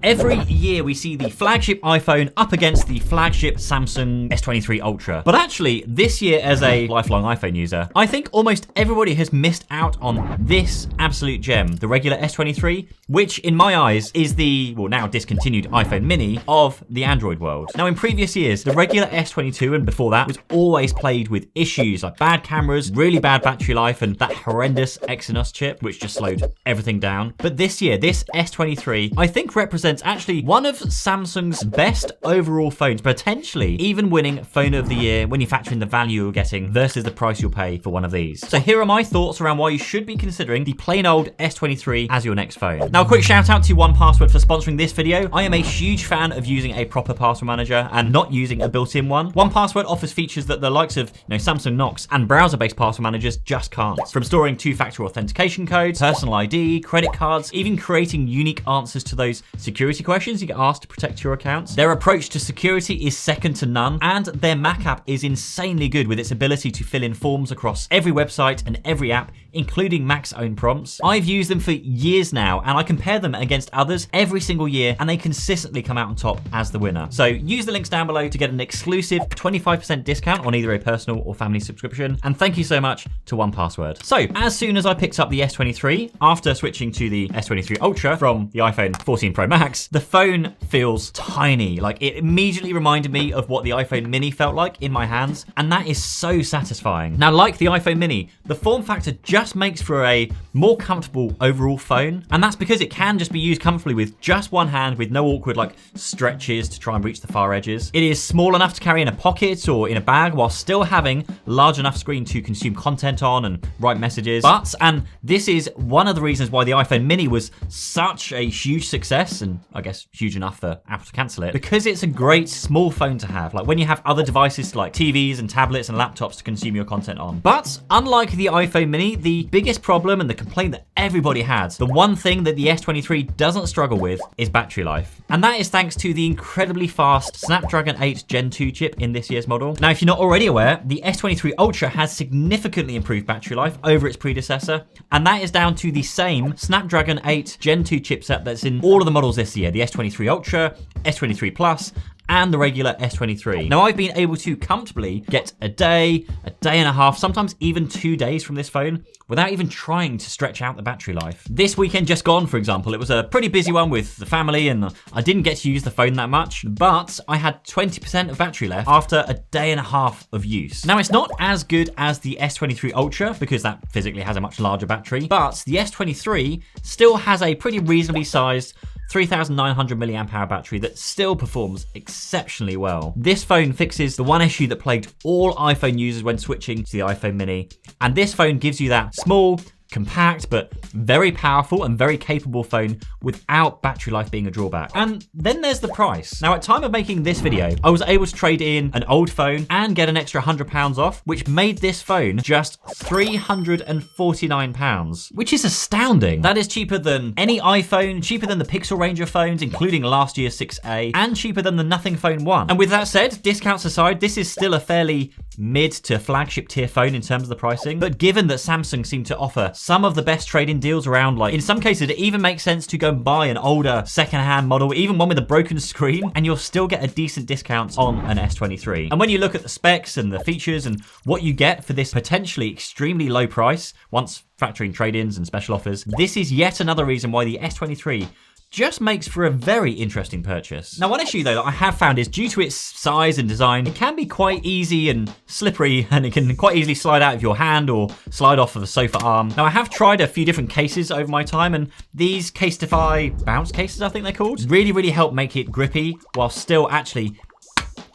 Every year we see the flagship iPhone up against the flagship Samsung S23 Ultra. But actually, this year as a lifelong iPhone user, I think almost everybody has missed out on this absolute gem, the regular S23, which in my eyes is the, well, now discontinued iPhone mini of the Android world. Now in previous years, the regular S22 and before that was always plagued with issues like bad cameras, really bad battery life, and that horrendous Exynos chip, which just slowed everything down. But this year, this S23, I think represents actually one of Samsung's best overall phones, potentially even winning Phone of the Year when you factor in the value you're getting versus the price you'll pay for one of these. So here are my thoughts around why you should be considering the plain old S23 as your next phone. Now a quick shout out to 1Password for sponsoring this video. I am a huge fan of using a proper password manager and not using a built-in one. 1Password offers features that the likes of Samsung Knox and browser-based password managers just can't. From storing two-factor authentication codes, personal ID, credit cards, even creating unique answers to those security questions you get asked to protect your accounts. Their approach to security is second to none, and their Mac app is insanely good with its ability to fill in forms across every website and every app, including Mac's own prompts. I've used them for years now, and I compare them against others every single year, and they consistently come out on top as the winner. So use the links down below to get an exclusive 25% discount on either a personal or family subscription, and thank you so much to 1Password. So as soon as I picked up the S23, after switching to the S23 Ultra from the iPhone 14 Pro Max, the phone feels tiny. Like, it immediately reminded me of what the iPhone mini felt like in my hands, and that is so satisfying. Now, like the iPhone mini, the form factor just makes for a more comfortable overall phone, and that's because it can just be used comfortably with just one hand with no awkward stretches to try and reach the far edges. It is small enough to carry in a pocket or in a bag while still having large enough screen to consume content on and write messages. But, and this is one of the reasons why the iPhone mini was such a huge success, and I guess huge enough for Apple to cancel it, because it's a great small phone to have, like when you have other devices like TVs and tablets and laptops to consume your content on. But unlike the iPhone mini, the biggest problem and the complaint that everybody has, the one thing that the S23 doesn't struggle with, is battery life. And that is thanks to the incredibly fast Snapdragon 8 Gen 2 chip in this year's model. Now, if you're not already aware, the S23 Ultra has significantly improved battery life over its predecessor, and that is down to the same Snapdragon 8 Gen 2 chipset that's in all of the models this year, the S23 Ultra, S23 Plus, and the regular S23. Now, I've been able to comfortably get a day and a half, sometimes even 2 days from this phone without even trying to stretch out the battery life. This weekend just gone, for example, it was a pretty busy one with the family, and I didn't get to use the phone that much, but I had 20% of battery left after a day and a half of use. Now, it's not as good as the S23 Ultra because that physically has a much larger battery, but the S23 still has a pretty reasonably sized 3,900 milliamp hour battery that still performs exceptionally well. This phone fixes the one issue that plagued all iPhone users when switching to the iPhone mini, and this phone gives you that small, compact, but very powerful and very capable phone without battery life being a drawback. And then there's the price. Now, at time of making this video, I was able to trade in an old phone and get an extra £100 off, which made this phone just £349, which is astounding. That is cheaper than any iPhone, cheaper than the Pixel range of phones, including last year's 6A, and cheaper than the Nothing Phone 1. And with that said, discounts aside, this is still a fairly mid to flagship tier phone in terms of the pricing. But given that Samsung seem to offer some of the best trade-in deals around, in some cases it even makes sense to go and buy an older second-hand model, even one with a broken screen, and you'll still get a decent discount on an S23. And when you look at the specs and the features and what you get for this potentially extremely low price, once factoring trade-ins and special offers, this is yet another reason why the S23 just makes for a very interesting purchase. Now, one issue though that I have found is due to its size and design, it can be quite easy and slippery, and it can quite easily slide out of your hand or slide off of a sofa arm. Now, I have tried a few different cases over my time, and these Casetify bounce cases, I think they're called, really help make it grippy while still actually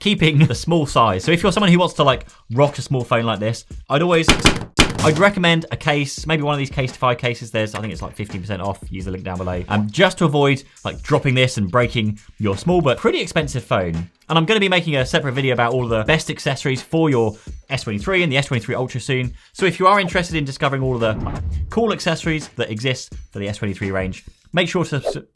keeping the small size. So if you're someone who wants to rock a small phone like this, I'd recommend a case, maybe one of these Casetify cases. I think it's 15% off. Use the link down below. Just to avoid dropping this and breaking your small but pretty expensive phone. And I'm going to be making a separate video about all of the best accessories for your S23 and the S23 Ultra soon. So if you are interested in discovering all of the cool accessories that exist for the S23 range, make sure to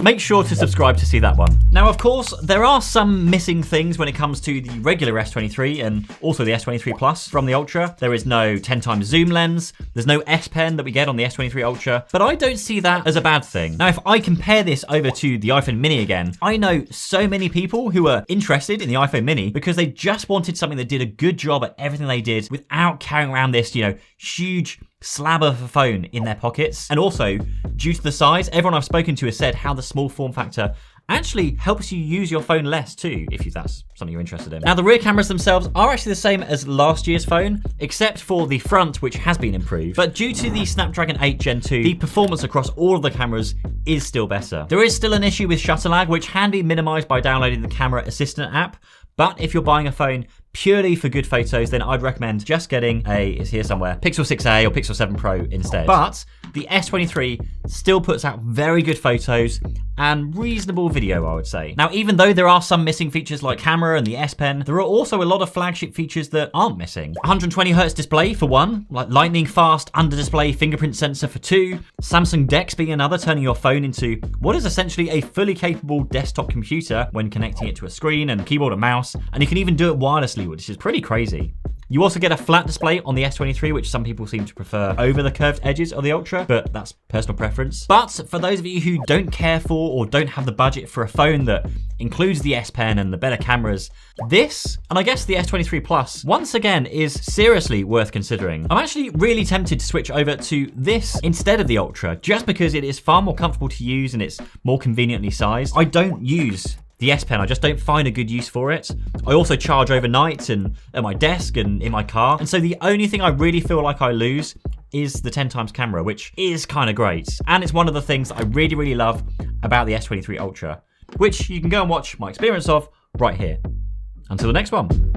make sure to subscribe to see that one. Now, of course, there are some missing things when it comes to the regular S23 and also the S23 Plus from the Ultra. There is no 10x zoom lens. There's no S Pen that we get on the S23 Ultra, but I don't see that as a bad thing. Now, if I compare this over to the iPhone mini again, I know so many people who are interested in the iPhone mini because they just wanted something that did a good job at everything they did without carrying around this, huge slab of a phone in their pockets. And also, due to the size, everyone I've spoken to has said how the small form factor actually helps you use your phone less too, if that's something you're interested in. Now, the rear cameras themselves are actually the same as last year's phone, except for the front, which has been improved. But due to the Snapdragon 8 Gen 2, the performance across all of the cameras is still better. There is still an issue with shutter lag, which can be minimized by downloading the Camera Assistant app. But if you're buying a phone purely for good photos, then I'd recommend just getting it's here somewhere, Pixel 6a or Pixel 7 Pro instead. But the S23 still puts out very good photos and reasonable video, I would say. Now, even though there are some missing features like camera and the S Pen, there are also a lot of flagship features that aren't missing. 120Hz display for one, like lightning fast under display fingerprint sensor for two, Samsung DeX being another, turning your phone into what is essentially a fully capable desktop computer when connecting it to a screen and keyboard and mouse, and you can even do it wirelessly, which is pretty crazy. You also get a flat display on the S23, which some people seem to prefer over the curved edges of the Ultra, but that's personal preference. But for those of you who don't care for or don't have the budget for a phone that includes the S Pen and the better cameras, this, and I guess the S23 Plus, once again is seriously worth considering. I'm actually really tempted to switch over to this instead of the Ultra, just because it is far more comfortable to use and it's more conveniently sized. I don't use the S Pen, I just don't find a good use for it. I also charge overnight and at my desk and in my car. And so the only thing I really feel like I lose is the 10x camera, which is kind of great. And it's one of the things that I really, really love about the S23 Ultra, which you can go and watch my experience of right here. Until the next one.